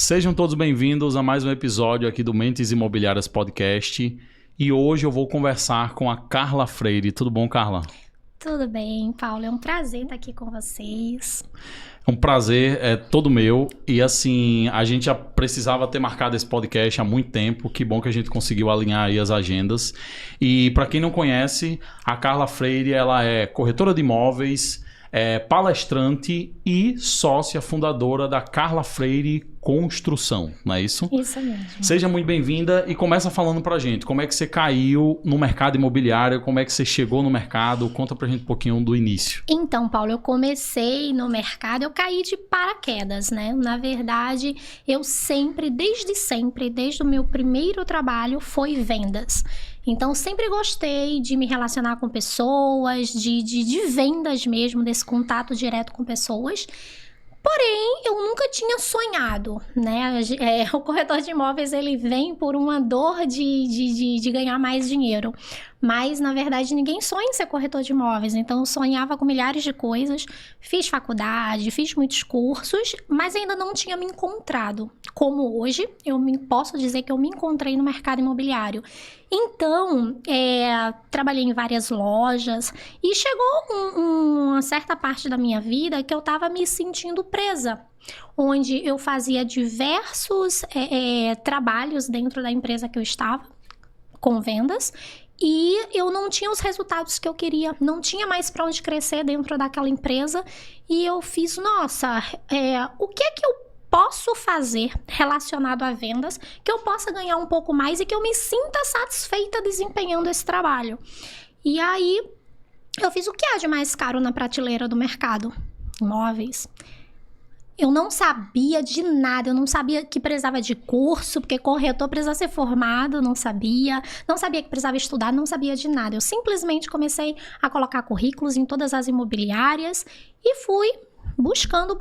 Sejam todos bem-vindos a mais um episódio aqui do Mentes Imobiliárias Podcast. E hoje eu vou conversar com a Carla Freire. Tudo bom, Carla? Tudo bem, Paulo. É um prazer estar aqui com vocês. É um prazer, é todo meu. E assim, a gente já precisava ter marcado esse podcast há muito tempo. Que bom que a gente conseguiu alinhar aí as agendas. E para quem não conhece, a Carla Freire, ela é corretora de imóveis, palestrante e sócia fundadora da Carla Freire Construção, não é isso? Isso mesmo. Seja muito bem-vinda e começa falando pra gente como é que você caiu no mercado imobiliário, como é que você chegou no mercado, conta pra gente um pouquinho do início. Então, Paulo, eu comecei no mercado, eu caí de paraquedas, né? Na verdade, eu desde o meu primeiro trabalho, foi vendas. Então, sempre gostei de me relacionar com pessoas, de vendas mesmo, desse contato direto com pessoas. Porém, eu nunca tinha sonhado, né? O corretor de imóveis, ele vem por uma dor de ganhar mais dinheiro. Mas, na verdade, ninguém sonha em ser corretor de imóveis. Então, eu sonhava com milhares de coisas. Fiz faculdade, fiz muitos cursos, mas ainda não tinha me encontrado. Como hoje, posso dizer que eu me encontrei no mercado imobiliário. Então, trabalhei em várias lojas e chegou uma certa parte da minha vida que eu estava me sentindo presa, onde eu fazia diversos trabalhos dentro da empresa que eu estava, com vendas, e eu não tinha os resultados que eu queria, não tinha mais para onde crescer dentro daquela empresa, e eu fiz, o que é que eu posso fazer relacionado a vendas, que eu possa ganhar um pouco mais e que eu me sinta satisfeita desempenhando esse trabalho. E aí, eu fiz o que há de mais caro na prateleira do mercado? Imóveis. Eu não sabia de nada, eu não sabia que precisava de curso, porque corretor precisa ser formado, não sabia que precisava estudar, não sabia de nada. Eu simplesmente comecei a colocar currículos em todas as imobiliárias e fui buscando.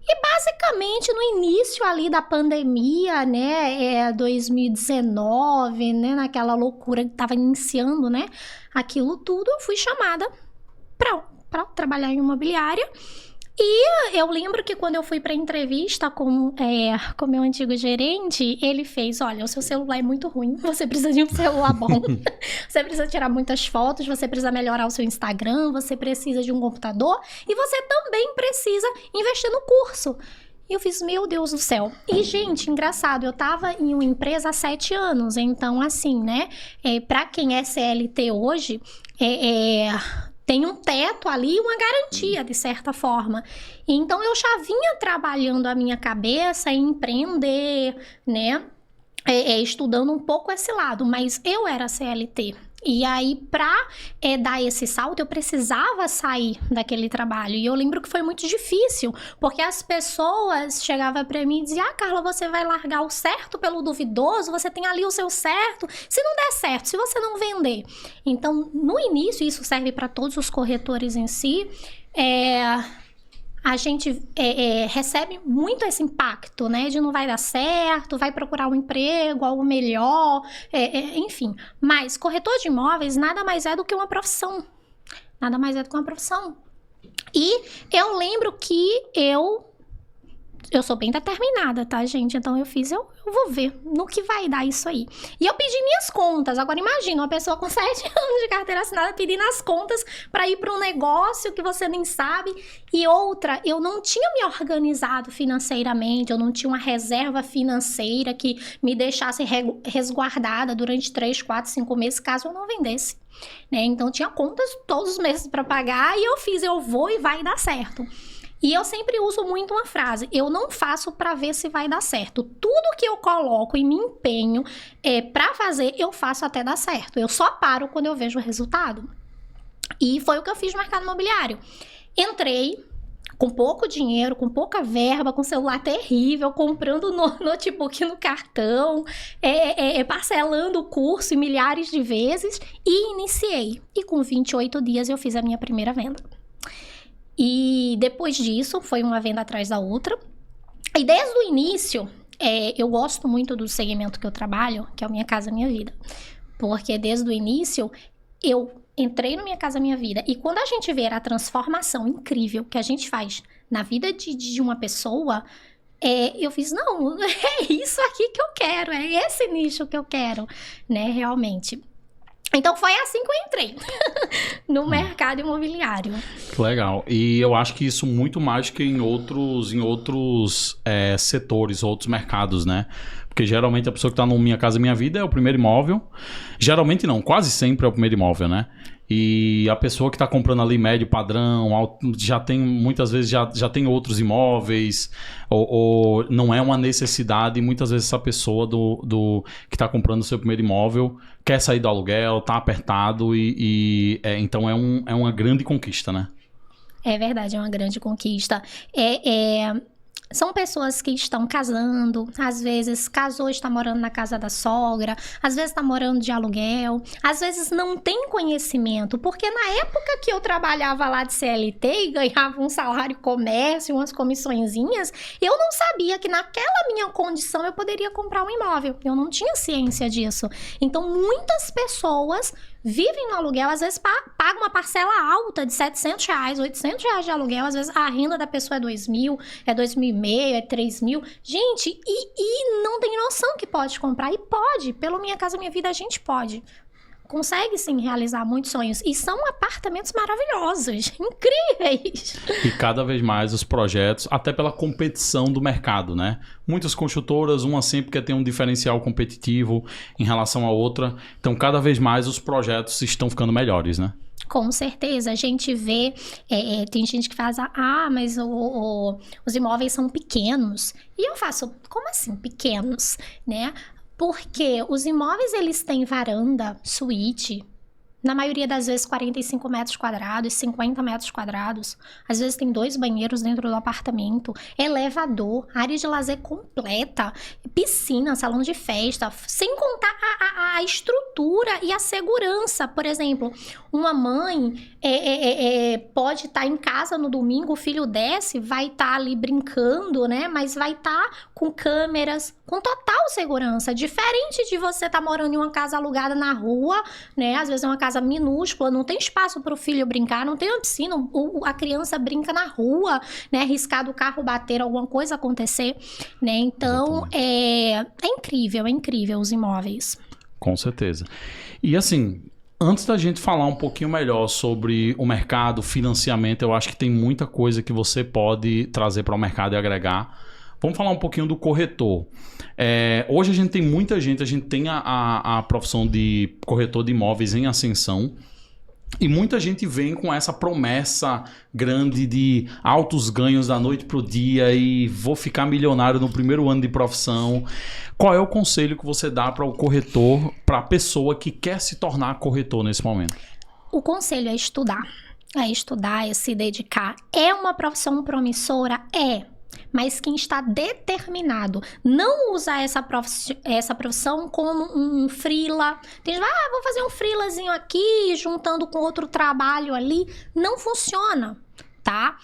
E basicamente no início ali da pandemia, né, 2019, né, naquela loucura que estava iniciando, né, aquilo tudo, eu fui chamada para trabalhar em imobiliária. E eu lembro que quando eu fui para entrevista com meu antigo gerente, ele fez, olha, o seu celular é muito ruim, você precisa de um celular bom, você precisa tirar muitas fotos, você precisa melhorar o seu Instagram, você precisa de um computador e você também precisa investir no curso. E eu fiz, meu Deus do céu. E, gente, engraçado, eu tava em uma empresa há 7 anos, então assim, né, para quem é CLT hoje, tem um teto ali, uma garantia, de certa forma. Então, eu já vinha trabalhando a minha cabeça em empreender, né? Estudando um pouco esse lado, mas eu era CLT. E aí, para dar esse salto, eu precisava sair daquele trabalho. E eu lembro que foi muito difícil, porque as pessoas chegavam para mim e diziam, Carla, você vai largar o certo pelo duvidoso? Você tem ali o seu certo? Se não der certo, se você não vender. Então, no início, isso serve para todos os corretores em si, a gente recebe muito esse impacto, né? De não vai dar certo, vai procurar um emprego, algo melhor, enfim. Mas corretor de imóveis nada mais é do que uma profissão. Nada mais é do que uma profissão. E eu lembro que eu sou bem determinada, tá, gente? Então eu vou ver no que vai dar isso aí. E eu pedi minhas contas. Agora imagina uma pessoa com 7 anos de carteira assinada pedindo as contas para ir para um negócio que você nem sabe. E outra, eu não tinha me organizado financeiramente, eu não tinha uma reserva financeira que me deixasse resguardada durante 3, 4, 5 meses caso eu não vendesse, né? Então tinha contas todos os meses para pagar e eu vou e vai dar certo. E eu sempre uso muito uma frase, eu não faço para ver se vai dar certo. Tudo que eu coloco e me empenho para fazer, eu faço até dar certo. Eu só paro quando eu vejo o resultado. E foi o que eu fiz no mercado imobiliário. Entrei com pouco dinheiro, com pouca verba, com celular terrível, comprando notebook no cartão, parcelando o curso milhares de vezes e iniciei. E com 28 dias eu fiz a minha primeira venda. E depois disso, foi uma venda atrás da outra. E desde o início, eu gosto muito do segmento que eu trabalho, que é o Minha Casa Minha Vida. Porque desde o início, eu entrei no Minha Casa Minha Vida. E quando a gente vê a transformação incrível que a gente faz na vida de uma pessoa, eu fiz, não, é isso aqui que eu quero, é esse nicho que eu quero, né, realmente. Então foi assim que eu entrei no mercado imobiliário. Que legal. E eu acho que isso muito mais que em outros setores, outros mercados, né? Porque geralmente a pessoa que está no Minha Casa Minha Vida é o primeiro imóvel. Geralmente não, quase sempre é o primeiro imóvel, né? E a pessoa que está comprando ali médio padrão, já tem, muitas vezes já tem outros imóveis, ou não é uma necessidade, e muitas vezes essa pessoa que está comprando o seu primeiro imóvel quer sair do aluguel, está apertado, então é uma grande conquista, né? É verdade, é uma grande conquista. São pessoas que estão casando, às vezes casou e está morando na casa da sogra, às vezes está morando de aluguel, às vezes não tem conhecimento, porque na época que eu trabalhava lá de CLT e ganhava um salário comércio, umas comissõezinhas, eu não sabia que naquela minha condição eu poderia comprar um imóvel. Eu não tinha ciência disso. Então, muitas pessoas vivem no aluguel, às vezes pagam uma parcela alta de R$700, R$800 de aluguel, às vezes a renda da pessoa é 2.000, é 2.500, é 3.000. Gente, e não tem noção que pode comprar. E pode, pelo Minha Casa Minha Vida a gente pode. Consegue sim realizar muitos sonhos. E são apartamentos maravilhosos, incríveis. E cada vez mais os projetos, até pela competição do mercado, né? Muitas construtoras, uma sempre quer ter um diferencial competitivo em relação à outra. Então, cada vez mais os projetos estão ficando melhores, né? Com certeza, a gente vê, tem gente que faz, mas os imóveis são pequenos. E eu faço, como assim pequenos, né? Porque os imóveis, eles têm varanda, suíte, na maioria das vezes 45 metros quadrados, 50 metros quadrados. Às vezes tem 2 banheiros dentro do apartamento, elevador, área de lazer completa, piscina, salão de festa, sem contar a estrutura e a segurança. Por exemplo, uma mãe pode estar em casa no domingo, o filho desce, vai estar ali brincando, né? Mas vai estar com câmeras, com total segurança. Diferente de você estar morando em uma casa alugada na rua, né? Às vezes é uma casa minúscula, não tem espaço para o filho brincar, não tem uma piscina, a criança brinca na rua, né? Arriscar do carro bater, alguma coisa acontecer, né? Então, é incrível os imóveis. Com certeza. E assim, antes da gente falar um pouquinho melhor sobre o mercado, financiamento, eu acho que tem muita coisa que você pode trazer para o mercado e agregar. Vamos falar um pouquinho do corretor. Hoje a gente tem muita gente, a gente tem a profissão de corretor de imóveis em ascensão, e muita gente vem com essa promessa grande de altos ganhos da noite para o dia e vou ficar milionário no primeiro ano de profissão. Qual é o conselho que você dá para o corretor, para a pessoa que quer se tornar corretor nesse momento? O conselho é estudar, é se dedicar. É uma profissão promissora? Mas quem está determinado, não usar essa profissão como um freela. Tem gente que vou fazer um freelazinho aqui, juntando com outro trabalho ali. Não funciona, tá?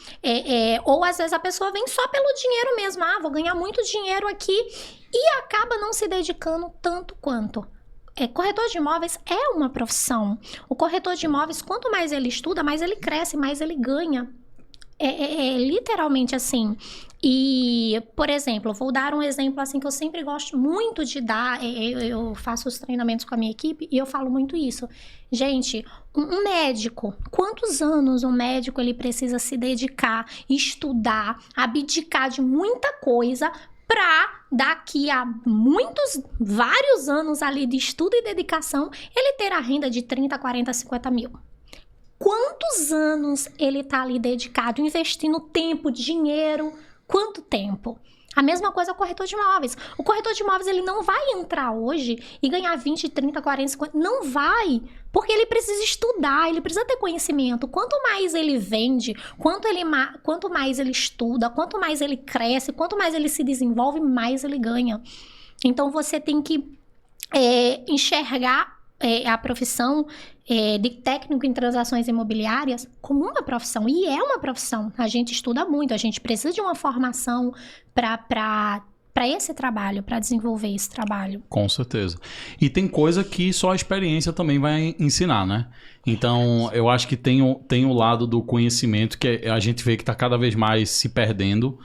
Ou às vezes a pessoa vem só pelo dinheiro mesmo. Vou ganhar muito dinheiro aqui e acaba não se dedicando tanto quanto. Corretor de imóveis é uma profissão. O corretor de imóveis, quanto mais ele estuda, mais ele cresce, mais ele ganha. Literalmente assim. E, por exemplo, vou dar um exemplo assim que eu sempre gosto muito de dar. Eu faço os treinamentos com a minha equipe e eu falo muito isso. Gente, um médico, quantos anos um médico ele precisa se dedicar, estudar, abdicar de muita coisa para daqui a vários anos ali de estudo e dedicação, ele ter a renda de 30, 40, 50 mil? Quantos anos ele está ali dedicado, investindo tempo, dinheiro? Quanto tempo? A mesma coisa o corretor de imóveis. O corretor de imóveis, ele não vai entrar hoje e ganhar 20, 30, 40, 50. Não vai. Porque ele precisa estudar, ele precisa ter conhecimento. Quanto mais ele vende, quanto mais ele estuda, quanto mais ele cresce, quanto mais ele se desenvolve, mais ele ganha. Então, você tem que enxergar a profissão de técnico em transações imobiliárias como uma profissão. E é uma profissão. A gente estuda muito, a gente precisa de uma formação para esse trabalho, para desenvolver esse trabalho. Com certeza. E tem coisa que só a experiência também vai ensinar, né? Então, eu acho que tem o lado do conhecimento que a gente vê que está cada vez mais se perdendo.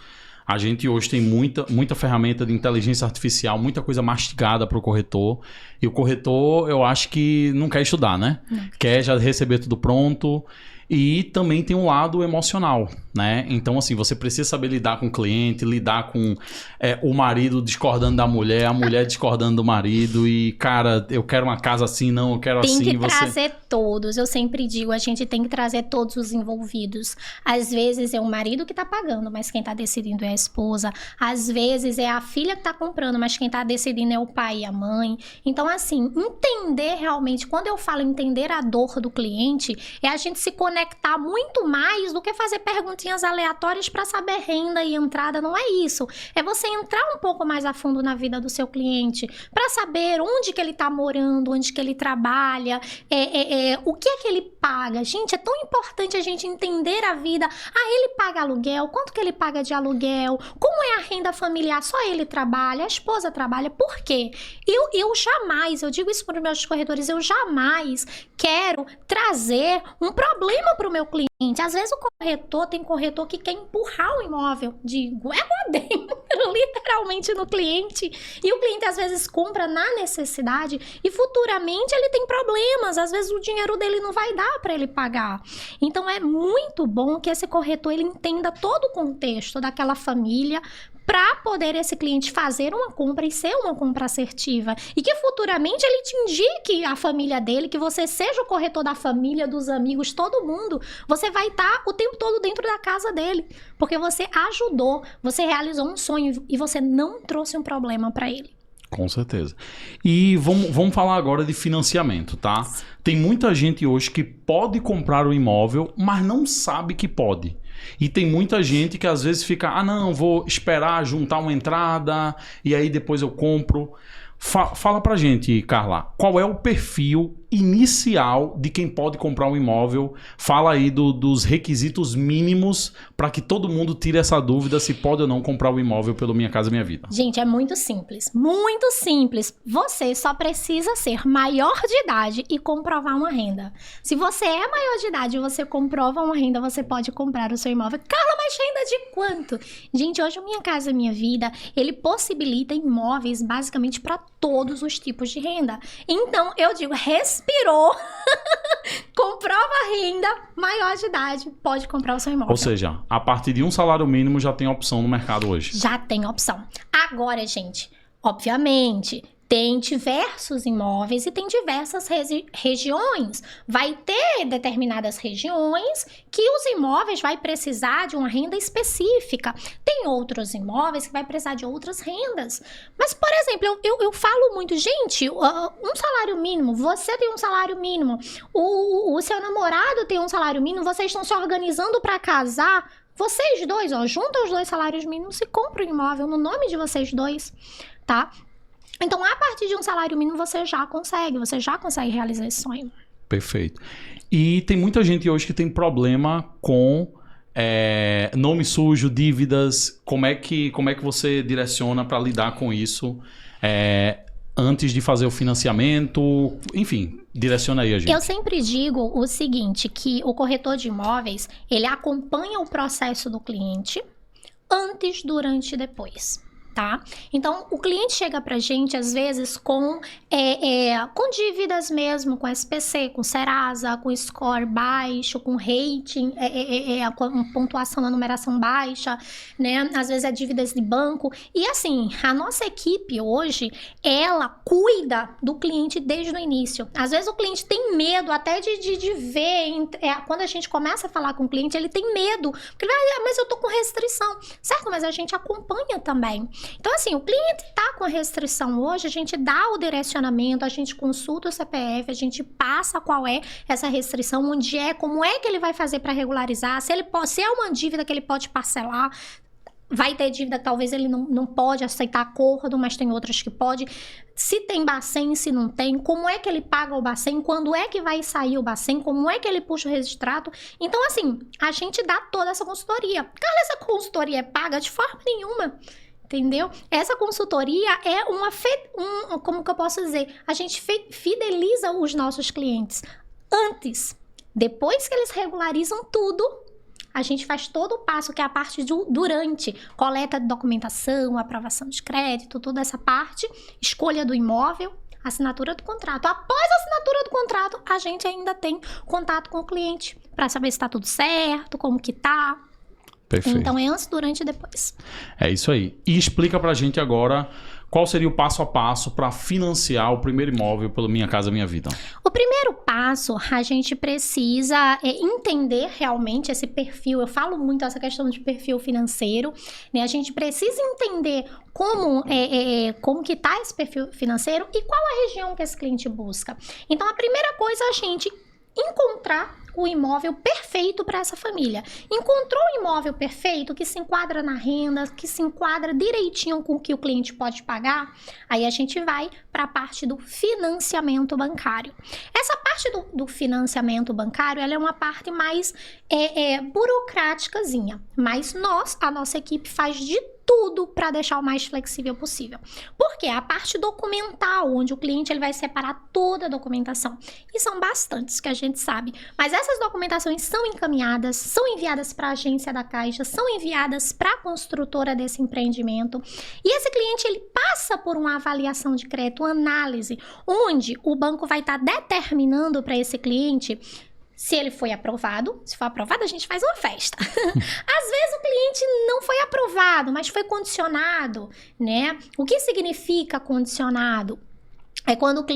A gente hoje tem muita ferramenta de inteligência artificial, muita coisa mastigada para o corretor. E o corretor, eu acho que não quer estudar, né? Não. Quer já receber tudo pronto. E também tem um lado emocional, né? Então, assim, você precisa saber lidar com o cliente, lidar com o marido discordando da mulher, a mulher discordando do marido. E, cara, eu quero uma casa assim, não, eu quero tem assim. Tem que trazer todos. Eu sempre digo, a gente tem que trazer todos os envolvidos. Às vezes é o marido que tá pagando, mas quem tá decidindo é a esposa. Às vezes é a filha que tá comprando, mas quem tá decidindo é o pai e a mãe. Então, assim, entender realmente, quando eu falo entender a dor do cliente, é a gente se conectar muito mais do que fazer perguntinhas aleatórias para saber renda e entrada. Não é isso. É você entrar um pouco mais a fundo na vida do seu cliente para saber onde que ele está morando, onde que ele trabalha, o que é que ele paga. Gente, é tão importante a gente entender a vida. Ele paga aluguel, quanto que ele paga de aluguel, como é a renda familiar, só ele trabalha, a esposa trabalha. Por quê? Eu jamais, eu digo isso para os meus corretores, eu jamais quero trazer um problema para o meu cliente. Às vezes o corretor, tem corretor que quer empurrar o imóvel de goela dentro, literalmente no cliente, e o cliente às vezes compra na necessidade e futuramente ele tem problemas, às vezes o dinheiro dele não vai dar para ele pagar. Então é muito bom que esse corretor ele entenda todo o contexto daquela família, para poder esse cliente fazer uma compra e ser uma compra assertiva. E que futuramente ele te indique a família dele, que você seja o corretor da família, dos amigos, todo mundo. Você vai estar o tempo todo dentro da casa dele. Porque você ajudou, você realizou um sonho e você não trouxe um problema para ele. Com certeza. E vamos falar agora de financiamento, tá? Tem muita gente hoje que pode comprar o imóvel, mas não sabe que pode. E tem muita gente que às vezes fica, não, vou esperar juntar uma entrada e aí depois eu compro. Fala pra gente, Carla, qual é o perfil inicial de quem pode comprar um imóvel? Fala aí dos requisitos mínimos para que todo mundo tire essa dúvida se pode ou não comprar o imóvel pelo Minha Casa Minha Vida. Gente, é muito simples, muito simples. Você só precisa ser maior de idade e comprovar uma renda. Se você é maior de idade e você comprova uma renda, você pode comprar o seu imóvel. Carla, mas renda de quanto? Gente, hoje o Minha Casa Minha Vida, ele possibilita imóveis basicamente para todos os tipos de renda. Então, eu digo, respirou, comprova a renda, maior de idade, pode comprar o seu imóvel. Ou seja, a partir de um salário mínimo já tem opção no mercado hoje. Já tem opção. Agora, gente, obviamente, tem diversos imóveis e tem diversas regiões. Vai ter determinadas regiões que os imóveis vai precisar de uma renda específica. Tem outros imóveis que vai precisar de outras rendas. Mas, por exemplo, eu falo muito, gente, um salário mínimo, você tem um salário mínimo, o seu namorado tem um salário mínimo, vocês estão se organizando para casar, vocês dois, juntam os dois salários mínimos e compram um imóvel no nome de vocês dois, tá? Então, a partir de um salário mínimo, você já consegue realizar esse sonho. Perfeito. E tem muita gente hoje que tem problema com nome sujo, dívidas. Como é que você direciona para lidar com isso antes de fazer o financiamento? Enfim, direciona aí a gente. Eu sempre digo o seguinte, que o corretor de imóveis, ele acompanha o processo do cliente antes, durante e depois. Tá? Então, o cliente chega pra gente, às vezes, com dívidas mesmo, com SPC, com Serasa, com score baixo, com rating, com pontuação na numeração baixa, né? Às vezes é dívidas de banco. E assim, a nossa equipe hoje, ela cuida do cliente desde o início. Às vezes o cliente tem medo até de ver, quando a gente começa a falar com o cliente, ele tem medo, porque ele vai, mas eu tô com restrição, certo? Mas a gente acompanha também. Então, assim, o cliente tá com a restrição hoje, a gente dá o direcionamento, a gente consulta o CPF, a gente passa qual é essa restrição, onde como é que ele vai fazer para regularizar, se é uma dívida que ele pode parcelar. Vai ter dívida que talvez ele não pode aceitar acordo, mas tem outras que pode. Se tem Bacen, se não tem, como é que ele paga o Bacen, quando é que vai sair o Bacen, como é que ele puxa o registrado. Então, assim, a gente dá toda essa consultoria. Carla, essa consultoria é paga? De forma nenhuma. Entendeu? Essa consultoria é como que eu posso dizer? A gente fideliza os nossos clientes antes. Depois que eles regularizam tudo, a gente faz todo o passo que é a parte durante, coleta de documentação, aprovação de crédito, toda essa parte, escolha do imóvel, assinatura do contrato. Após a assinatura do contrato, a gente ainda tem contato com o cliente para saber se está tudo certo, como que tá. Perfeito. Então é antes, durante e depois. É isso aí. E explica pra gente agora qual seria o passo a passo para financiar o primeiro imóvel pelo Minha Casa Minha Vida. O primeiro passo, a gente precisa entender realmente esse perfil. Eu falo muito essa questão de perfil financeiro, né? A gente precisa entender como que está esse perfil financeiro e qual a região que esse cliente busca. Então, a primeira coisa é a gente encontrar o imóvel perfeito para essa família. Encontrou o imóvel perfeito, que se enquadra na renda, que se enquadra direitinho com o que o cliente pode pagar, aí a gente vai para a parte do financiamento bancário. Essa parte do financiamento bancário, ela é uma parte mais burocráticazinha, mas a nossa equipe faz de tudo para deixar o mais flexível possível. Porque a parte documental, onde o cliente ele vai separar toda a documentação. E são bastantes, que a gente sabe. Mas essas documentações são encaminhadas, são enviadas para a agência da Caixa, são enviadas para a construtora desse empreendimento. E esse cliente ele passa por uma avaliação de crédito, uma análise, onde o banco vai estar determinando para esse cliente se ele foi aprovado. Se for aprovado, a gente faz uma festa. Às vezes o cliente não foi aprovado, mas foi condicionado, né? O que significa condicionado? É quando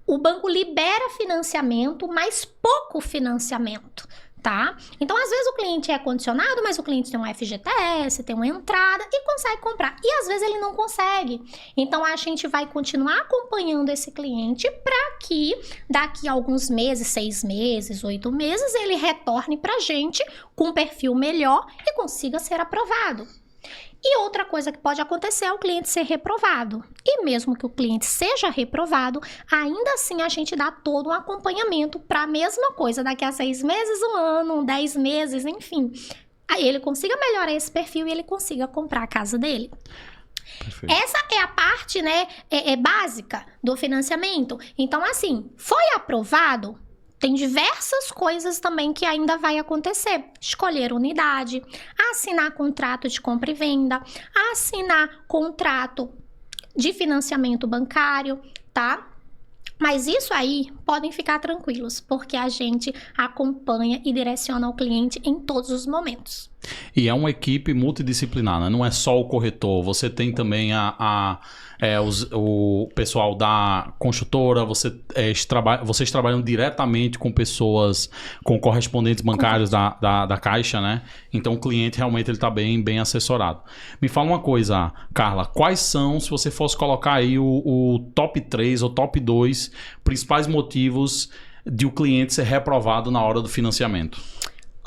o banco libera financiamento, mas pouco financiamento, tá? Então, às vezes o cliente é condicionado, mas o cliente tem um FGTS, tem uma entrada e consegue comprar. E às vezes ele não consegue. Então, a gente vai continuar acompanhando esse cliente para que daqui a alguns meses, 6 meses, 8 meses, ele retorne para a gente com um perfil melhor e consiga ser aprovado. E outra coisa que pode acontecer é o cliente ser reprovado. E mesmo que o cliente seja reprovado, ainda assim a gente dá todo um acompanhamento para a mesma coisa, daqui a 6 meses, 1 ano, 10 meses, enfim. Aí ele consiga melhorar esse perfil e ele consiga comprar a casa dele. Perfeito. Essa é a parte, né, básica do financiamento. Então, assim, foi aprovado? Tem diversas coisas também que ainda vai acontecer. Escolher unidade, assinar contrato de compra e venda, assinar contrato de financiamento bancário, tá? Mas isso aí, podem ficar tranquilos, porque a gente acompanha e direciona o cliente em todos os momentos. E é uma equipe multidisciplinar, né? Não é só o corretor, você tem também o pessoal da construtora, vocês trabalham diretamente com pessoas, com correspondentes bancários da Caixa, né? Então o cliente realmente está bem assessorado. Me fala uma coisa, Carla, quais são, se você fosse colocar aí o top 3 ou top 2 principais motivos de o cliente ser reprovado na hora do financiamento?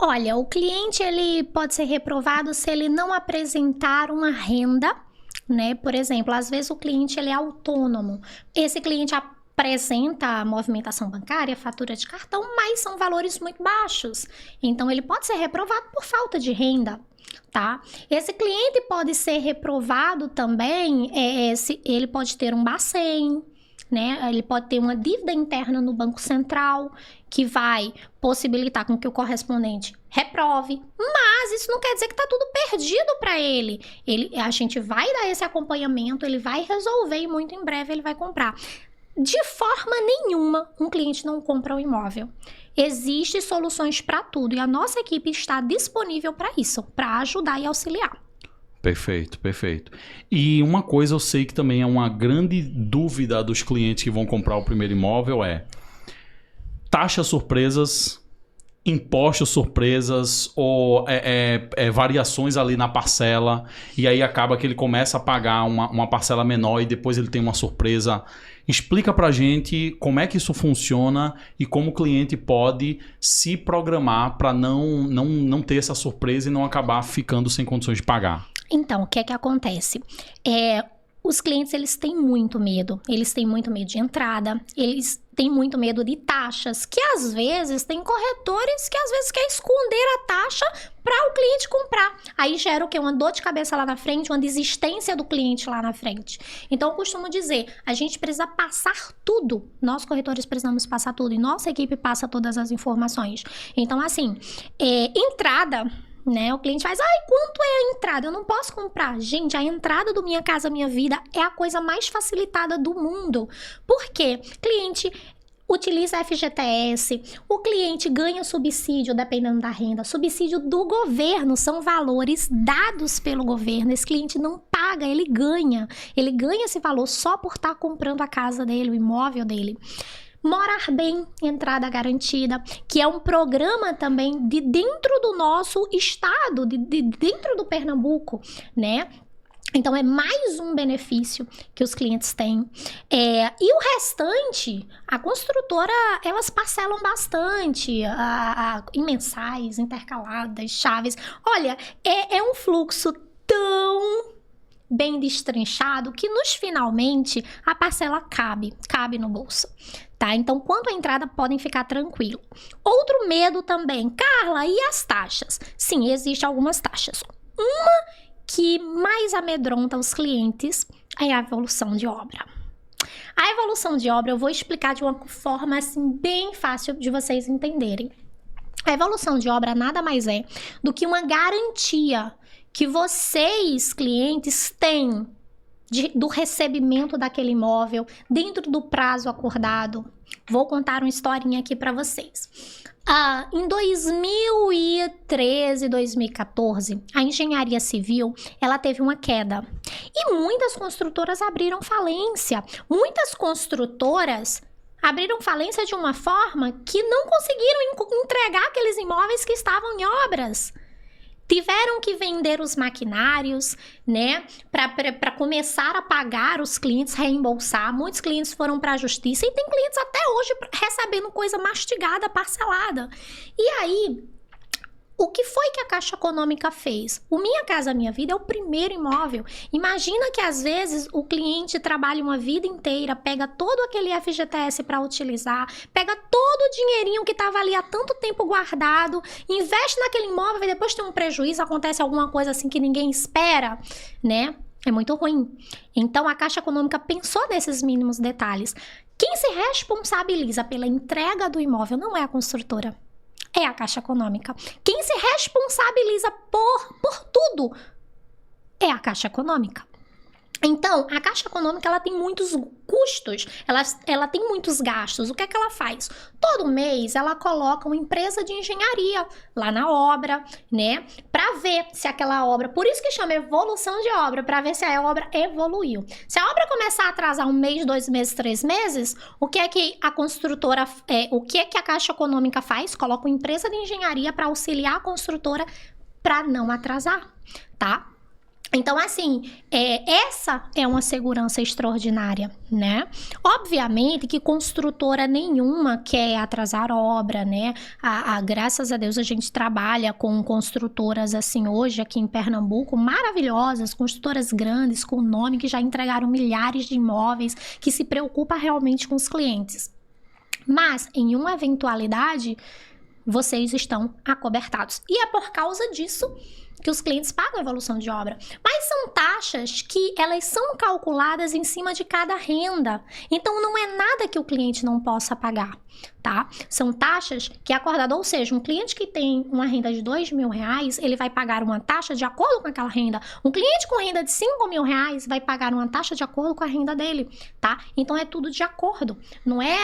Olha, o cliente ele pode ser reprovado se ele não apresentar uma renda, né? Por exemplo, às vezes o cliente ele é autônomo. Esse cliente apresenta a movimentação bancária, fatura de cartão, mas são valores muito baixos. Então, ele pode ser reprovado por falta de renda, tá? Esse cliente pode ser reprovado também, se ele pode ter um Bacen, né? Ele pode ter uma dívida interna no Banco Central, que vai possibilitar com que o correspondente reprove. Mas isso não quer dizer que está tudo perdido para ele. A gente vai dar esse acompanhamento, ele vai resolver e muito em breve ele vai comprar. De forma nenhuma, um cliente não compra um imóvel. Existem soluções para tudo e a nossa equipe está disponível para isso, para ajudar e auxiliar. Perfeito, perfeito. E uma coisa eu sei que também é uma grande dúvida dos clientes que vão comprar o primeiro imóvel é taxas surpresas, impostos surpresas ou variações ali na parcela e aí acaba que ele começa a pagar uma parcela menor e depois ele tem uma surpresa. Explica pra gente como é que isso funciona e como o cliente pode se programar para não ter essa surpresa e não acabar ficando sem condições de pagar. Então, o que é que acontece? Os clientes, eles têm muito medo. Eles têm muito medo de entrada, eles têm muito medo de taxas, que às vezes tem corretores que às vezes quer esconder a taxa para o cliente comprar. aí gera o quê? Uma dor de cabeça lá na frente, uma desistência do cliente lá na frente. Então, eu costumo dizer, a gente precisa passar tudo. Nós, corretores, precisamos passar tudo. E nossa equipe passa todas as informações. Então, assim, entrada... né? O cliente faz, quanto é a entrada? Eu não posso comprar. Gente, a entrada do Minha Casa Minha Vida é a coisa mais facilitada do mundo. Por quê? Cliente utiliza FGTS, o cliente ganha subsídio dependendo da renda, subsídio do governo, são valores dados pelo governo, esse cliente não paga, ele ganha esse valor só por estar comprando a casa dele, o imóvel dele. Morar Bem, entrada garantida, que é um programa também de dentro do nosso estado, de dentro do Pernambuco, né? Então, é mais um benefício que os clientes têm. E o restante, a construtora, elas parcelam bastante em mensais, intercaladas, chaves. Olha, é um fluxo tão bem destrinchado que nos finalmente a parcela cabe no bolso. Tá? Então, quanto à entrada, podem ficar tranquilos. Outro medo também, Carla, e as taxas? Sim, existem algumas taxas. Uma que mais amedronta os clientes é a evolução de obra. A evolução de obra eu vou explicar de uma forma assim bem fácil de vocês entenderem. A evolução de obra nada mais é do que uma garantia que vocês, clientes, têm do recebimento daquele imóvel dentro do prazo acordado. Vou contar uma historinha aqui para vocês. Em 2013, 2014, a engenharia civil, ela teve uma queda. E muitas construtoras abriram falência. Muitas construtoras abriram falência de uma forma que não conseguiram entregar aqueles imóveis que estavam em obras. Tiveram que vender os maquinários, né, para começar a pagar os clientes, reembolsar. Muitos clientes foram para a justiça e tem clientes até hoje recebendo coisa mastigada, parcelada. E aí, o que foi que a Caixa Econômica fez? O Minha Casa Minha Vida é o primeiro imóvel. Imagina que às vezes o cliente trabalha uma vida inteira, pega todo aquele FGTS para utilizar, pega todo o dinheirinho que estava ali há tanto tempo guardado, investe naquele imóvel e depois tem um prejuízo, acontece alguma coisa assim que ninguém espera, né? É muito ruim. Então, a Caixa Econômica pensou nesses mínimos detalhes. Quem se responsabiliza pela entrega do imóvel não é a construtora. É a Caixa Econômica. Quem se responsabiliza por tudo é a Caixa Econômica. Então, a Caixa Econômica, ela tem muitos custos, ela tem muitos gastos. O que é que ela faz? Todo mês, ela coloca uma empresa de engenharia lá na obra, né? Para ver se aquela obra, por isso que chama evolução de obra, para ver se a obra evoluiu. Se a obra começar a atrasar 1 mês, 2 meses, 3 meses, o que é que a construtora, o que é que a Caixa Econômica faz? Coloca uma empresa de engenharia para auxiliar a construtora para não atrasar, tá? Então, assim, essa é uma segurança extraordinária, né? Obviamente que construtora nenhuma quer atrasar obra, né? Graças a Deus a gente trabalha com construtoras, assim, hoje aqui em Pernambuco, maravilhosas, construtoras grandes, com nome, que já entregaram milhares de imóveis, que se preocupa realmente com os clientes. Mas, em uma eventualidade, vocês estão acobertados. E é por causa disso que os clientes pagam a evolução de obra. Mas são taxas que elas são calculadas em cima de cada renda. Então, não é nada que o cliente não possa pagar, tá? São taxas que acordado, ou seja, um cliente que tem uma renda de R$2.000, ele vai pagar uma taxa de acordo com aquela renda. Um cliente com renda de R$5.000 vai pagar uma taxa de acordo com a renda dele, tá? Então, é tudo de acordo. Não é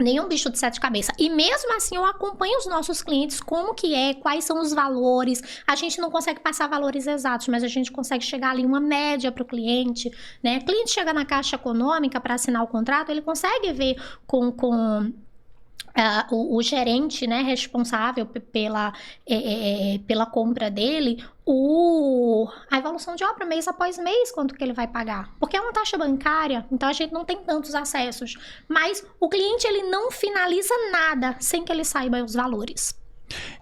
nenhum bicho de 7 cabeças. E mesmo assim, eu acompanho os nossos clientes, como que quais são os valores. A gente não consegue passar valores exatos, mas a gente consegue chegar ali uma média para o cliente, né? O cliente chega na Caixa Econômica para assinar o contrato, ele consegue ver com o gerente, né, responsável pela compra dele, a evolução de obra mês após mês, quanto que ele vai pagar. Porque é uma taxa bancária, então a gente não tem tantos acessos. Mas o cliente, ele não finaliza nada sem que ele saiba os valores.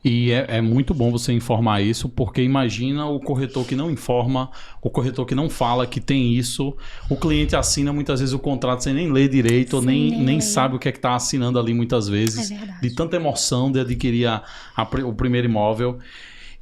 E é muito bom você informar isso, porque imagina o corretor que não informa, o corretor que não fala que tem isso, o cliente assina muitas vezes o contrato sem nem ler direito, ou nem sabe o que é que está assinando ali muitas vezes, de tanta emoção de adquirir o primeiro imóvel.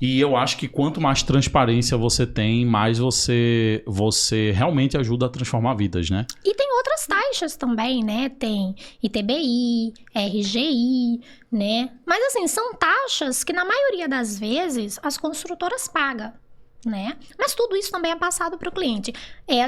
E eu acho que quanto mais transparência você tem, mais você realmente ajuda a transformar vidas, né? E tem outras taxas também, né? Tem ITBI, RGI, né? Mas assim, são taxas que na maioria das vezes as construtoras pagam, né? Mas tudo isso também é passado para o cliente.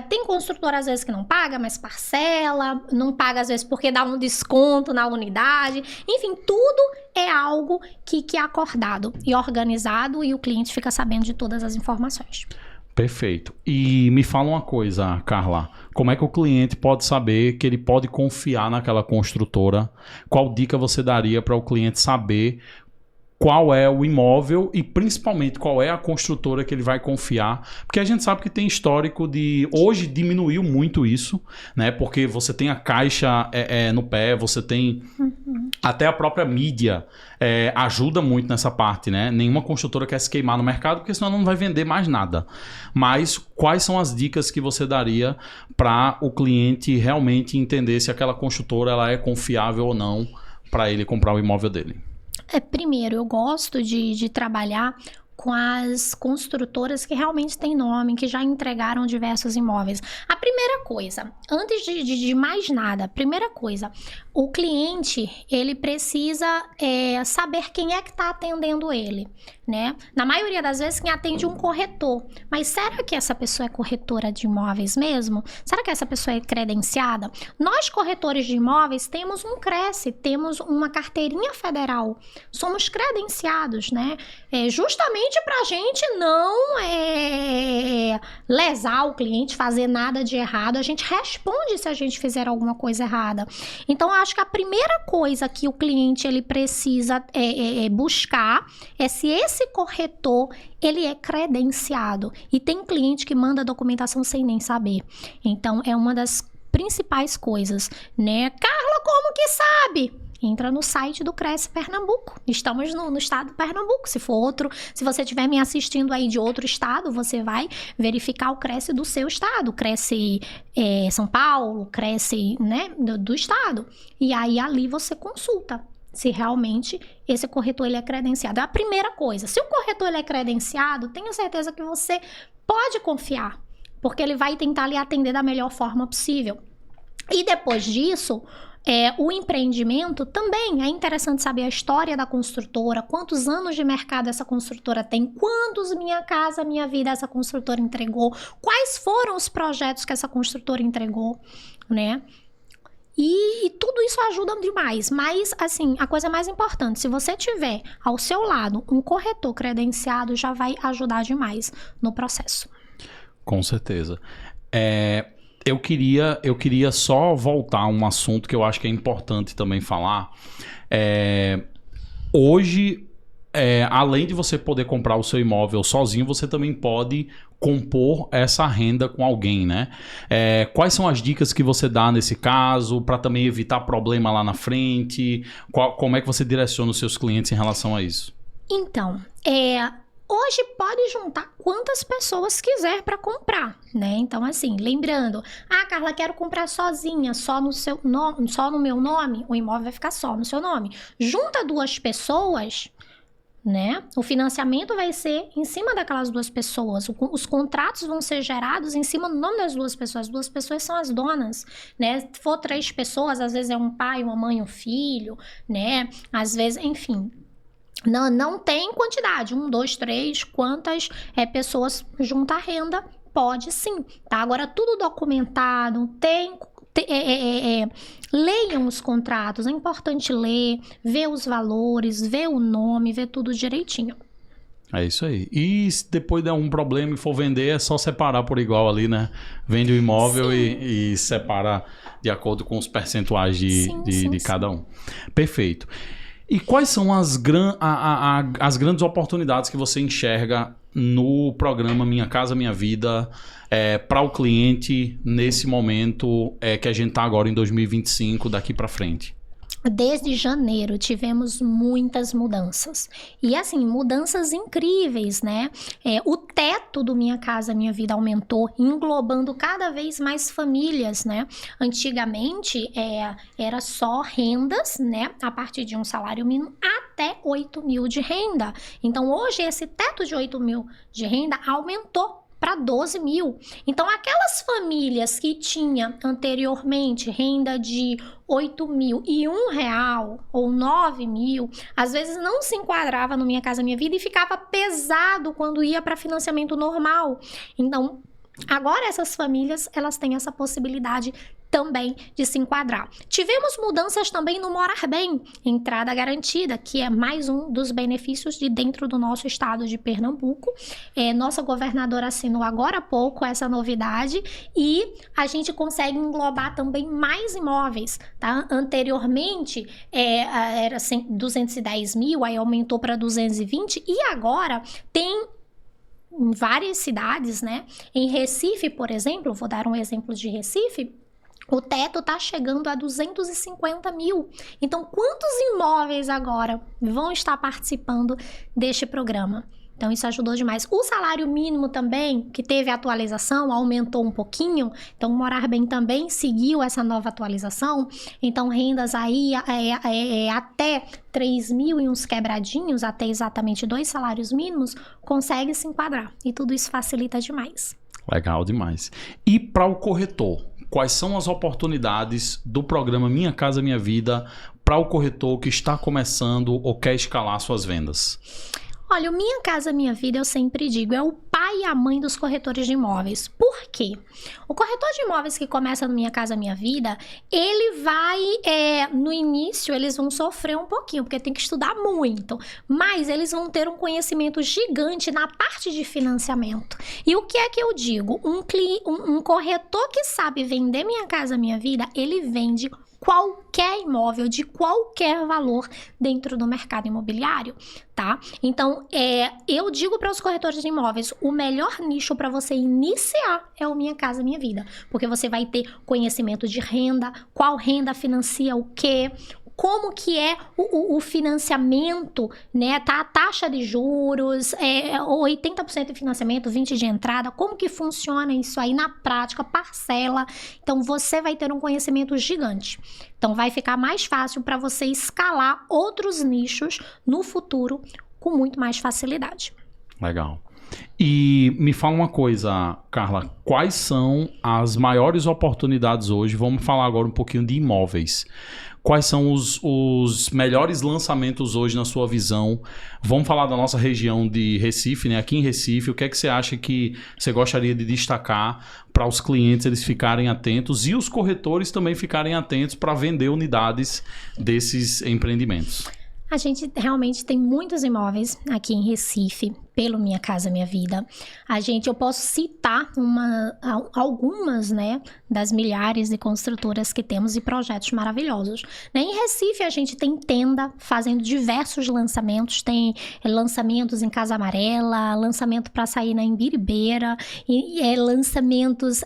Tem construtora às vezes que não paga, mas parcela, não paga às vezes porque dá um desconto na unidade. Enfim, tudo é algo que é acordado e organizado e o cliente fica sabendo de todas as informações. Perfeito. E me fala uma coisa, Carla. Como é que o cliente pode saber que ele pode confiar naquela construtora? Qual dica você daria para o cliente saber qual é o imóvel e principalmente qual é a construtora que ele vai confiar? Porque a gente sabe que tem histórico de... Hoje diminuiu muito isso, né? Porque você tem a caixa no pé, você tem... Até a própria mídia ajuda muito nessa parte, né? Nenhuma construtora quer se queimar no mercado, porque senão não vai vender mais nada. Mas quais são as dicas que você daria para o cliente realmente entender se aquela construtora ela é confiável ou não para ele comprar o imóvel dele? Primeiro, eu gosto de trabalhar com as construtoras que realmente têm nome, que já entregaram diversos imóveis. A primeira coisa, antes de mais nada, primeira coisa, o cliente, ele precisa saber quem é que está atendendo ele, né? Na maioria das vezes, quem atende um corretor. Mas será que essa pessoa é corretora de imóveis mesmo? Será que essa pessoa é credenciada? Nós, corretores de imóveis, temos um CRECE, temos uma carteirinha federal. Somos credenciados, né? Justamente para a gente não lesar o cliente, fazer nada de errado. A gente responde se a gente fizer alguma coisa errada. Então, eu acho que a primeira coisa que o cliente ele precisa buscar é se esse corretor ele é credenciado. E tem cliente que manda documentação sem nem saber. Então, é uma das principais coisas, né? Carla, como que sabe? Entra no site do CRECE Pernambuco. Estamos no estado de Pernambuco. Se você estiver me assistindo aí de outro estado, você vai verificar o CRECE do seu estado. CRECE São Paulo, CRECE, né, do estado. E aí ali você consulta se realmente esse corretor ele é credenciado. É a primeira coisa. Se o corretor ele é credenciado, tenha certeza que você pode confiar, porque ele vai tentar lhe atender da melhor forma possível. E depois disso, o empreendimento também é interessante saber a história da construtora, quantos anos de mercado essa construtora tem, quantos Minha Casa Minha Vida essa construtora entregou, quais foram os projetos que essa construtora entregou, né? E tudo isso ajuda demais, mas assim, a coisa mais importante, se você tiver ao seu lado um corretor credenciado, já vai ajudar demais no processo. Com certeza. Eu queria só voltar a um assunto que eu acho que é importante também falar. Hoje, além de você poder comprar o seu imóvel sozinho, você também pode compor essa renda com alguém, né? Quais são as dicas que você dá nesse caso para também evitar problema lá na frente? Como é que você direciona os seus clientes em relação a isso? Então, hoje pode juntar quantas pessoas quiser para comprar, né? Então, assim, lembrando, Carla, quero comprar sozinha, só no meu nome, o imóvel vai ficar só no seu nome. Junta 2 pessoas, né? O financiamento vai ser em cima daquelas 2 pessoas. Os contratos vão ser gerados em cima do nome das 2 pessoas. As 2 pessoas são as donas, né? Se for 3 pessoas, às vezes é um pai, uma mãe, um filho, né? Às vezes, enfim... Não tem quantidade, 1, 2, 3, quantas pessoas juntam a renda, pode sim, tá? Agora, tudo documentado, leiam os contratos, é importante ler, ver os valores, ver o nome, ver tudo direitinho. É isso aí. E se depois der um problema e for vender, é só separar por igual ali, né? Vende o imóvel e separa de acordo com os percentuais de cada um. Perfeito. E quais são as grandes oportunidades que você enxerga no programa Minha Casa Minha Vida para o cliente nesse momento que a gente está agora em 2025, daqui para frente? Desde janeiro tivemos muitas mudanças. E assim, mudanças incríveis, né? O teto do Minha Casa Minha Vida aumentou, englobando cada vez mais famílias, né? Antigamente era só rendas, né? A partir de um salário mínimo até 8 mil de renda. Então hoje esse teto de 8 mil de renda aumentou para 12 mil. Então, aquelas famílias que tinham anteriormente renda de 8 mil e R$1 ou 9 mil, às vezes não se enquadrava no Minha Casa Minha Vida e ficava pesado quando ia para financiamento normal. Então, agora essas famílias, elas têm essa possibilidade também de se enquadrar. Tivemos mudanças também no Morar Bem, entrada garantida, que é mais um dos benefícios de dentro do nosso estado de Pernambuco. Nossa governadora assinou agora há pouco essa novidade e a gente consegue englobar também mais imóveis, tá? Anteriormente era 210 mil, aí aumentou para 220 e agora tem em várias cidades, né? Em Recife, por exemplo, vou dar um exemplo de Recife, o teto está chegando a 250 mil. Então, quantos imóveis agora vão estar participando deste programa? Então, isso ajudou demais. O salário mínimo também, que teve atualização, aumentou um pouquinho. Então, o Morar Bem também seguiu essa nova atualização. Então, rendas aí até 3 mil e uns quebradinhos, até exatamente 2 salários mínimos, consegue se enquadrar. E tudo isso facilita demais. Legal demais. E para o corretor? Quais são as oportunidades do programa Minha Casa Minha Vida para o corretor que está começando ou quer escalar suas vendas? Olha, o Minha Casa Minha Vida, eu sempre digo, é o pai e a mãe dos corretores de imóveis. Por quê? O corretor de imóveis que começa no Minha Casa Minha Vida, ele vai, no início, eles vão sofrer um pouquinho, porque tem que estudar muito, mas eles vão ter um conhecimento gigante na parte de financiamento. E o que é que eu digo? Um corretor que sabe vender Minha Casa Minha Vida, ele vende qualquer imóvel de qualquer valor dentro do mercado imobiliário, tá? Então, eu digo para os corretores de imóveis, o melhor nicho para você iniciar é o Minha Casa Minha Vida, porque você vai ter conhecimento de renda, qual renda financia o quê, como que é o financiamento, né? Tá a taxa de juros, 80% de financiamento, 20% de entrada, como que funciona isso aí na prática, parcela. Então, você vai ter um conhecimento gigante. Então, vai ficar mais fácil para você escalar outros nichos no futuro com muito mais facilidade. Legal. E me fala uma coisa, Carla, quais são as maiores oportunidades hoje? Vamos falar agora um pouquinho de imóveis. Quais são os melhores lançamentos hoje na sua visão? Vamos falar da nossa região de Recife, né? Aqui em Recife, o que é que você acha que você gostaria de destacar para os clientes eles ficarem atentos e os corretores também ficarem atentos para vender unidades desses empreendimentos? A gente realmente tem muitos imóveis aqui em Recife, pelo Minha Casa Minha Vida. Eu posso citar algumas, né, das milhares de construtoras que temos e projetos maravilhosos. Né? Em Recife, a gente tem Tenda fazendo diversos lançamentos. Tem lançamentos em Casa Amarela, lançamento para sair na Imbiribeira, lançamentos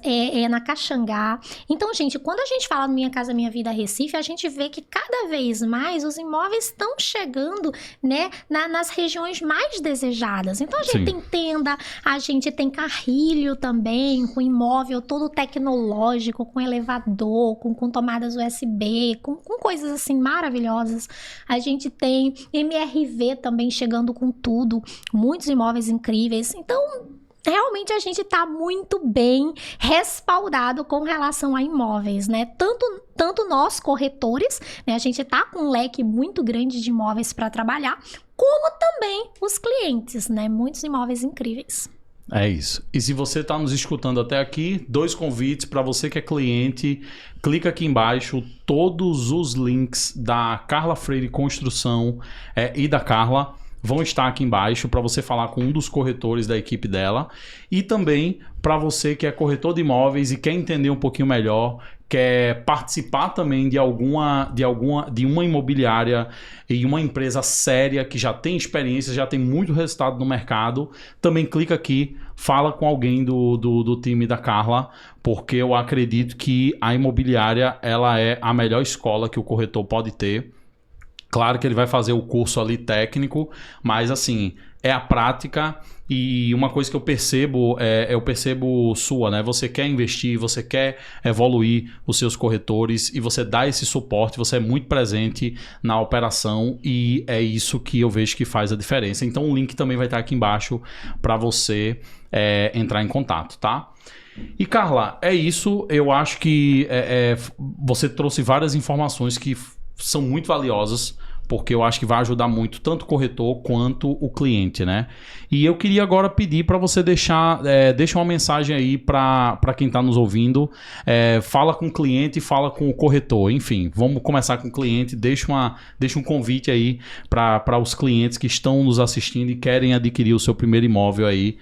na Caxangá. Então, gente, quando a gente fala do Minha Casa Minha Vida Recife, a gente vê que cada vez mais os imóveis estão chegando, né, nas regiões mais desejadas. Então, a gente tem Tenda, a gente tem Carrilho também, com imóvel todo tecnológico, com elevador, com tomadas USB, com coisas assim maravilhosas. A gente tem MRV também chegando com tudo, muitos imóveis incríveis. Então, realmente a gente está muito bem respaldado com relação a imóveis, né? Tanto nós, corretores, né? A gente está com um leque muito grande de imóveis para trabalhar, como também os clientes, né? Muitos imóveis incríveis. É isso. E se você está nos escutando até aqui, 2 convites para você que é cliente. Clica aqui embaixo, todos os links da Carla Freire Construção e da Carla vão estar aqui embaixo para você falar com um dos corretores da equipe dela. E também para você que é corretor de imóveis e quer entender um pouquinho melhor, quer participar também de uma imobiliária e uma empresa séria que já tem experiência, já tem muito resultado no mercado, também clica aqui, fala com alguém do time da Carla, porque eu acredito que a imobiliária ela é a melhor escola que o corretor pode ter. Claro que ele vai fazer o curso ali técnico, mas assim, é a prática. E uma coisa que eu percebo, eu percebo sua, né? Você quer investir, você quer evoluir os seus corretores e você dá esse suporte, você é muito presente na operação e é isso que eu vejo que faz a diferença. Então o link também vai estar aqui embaixo para você entrar em contato, tá? E Carla, é isso. Eu acho que você trouxe várias informações que são muito valiosas, porque eu acho que vai ajudar muito tanto o corretor quanto o cliente, né? E eu queria agora pedir para você deixa uma mensagem aí para quem está nos ouvindo. Fala com o cliente, fala com o corretor. Enfim, vamos começar com o cliente. Deixa um convite aí para os clientes que estão nos assistindo e querem adquirir o seu primeiro imóvel aí.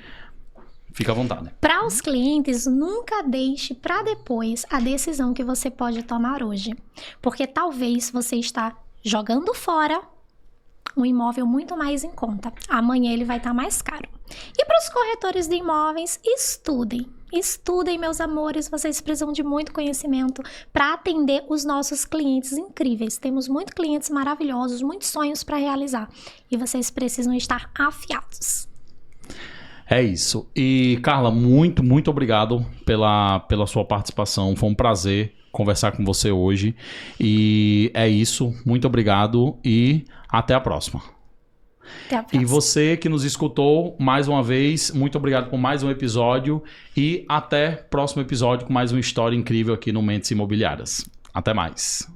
Fica à vontade. Para os clientes, nunca deixe para depois a decisão que você pode tomar hoje. Porque talvez você está jogando fora um imóvel muito mais em conta. Amanhã ele vai estar mais caro. E para os corretores de imóveis, estudem. Estudem, meus amores. Vocês precisam de muito conhecimento para atender os nossos clientes incríveis. Temos muitos clientes maravilhosos, muitos sonhos para realizar. E vocês precisam estar afiados. É isso. E, Carla, muito, muito obrigado pela sua participação. Foi um prazer conversar com você hoje. E é isso. Muito obrigado e até a próxima. Até a próxima. E você que nos escutou, mais uma vez, muito obrigado por mais um episódio. E até o próximo episódio com mais uma história incrível aqui no Mentes Imobiliárias. Até mais.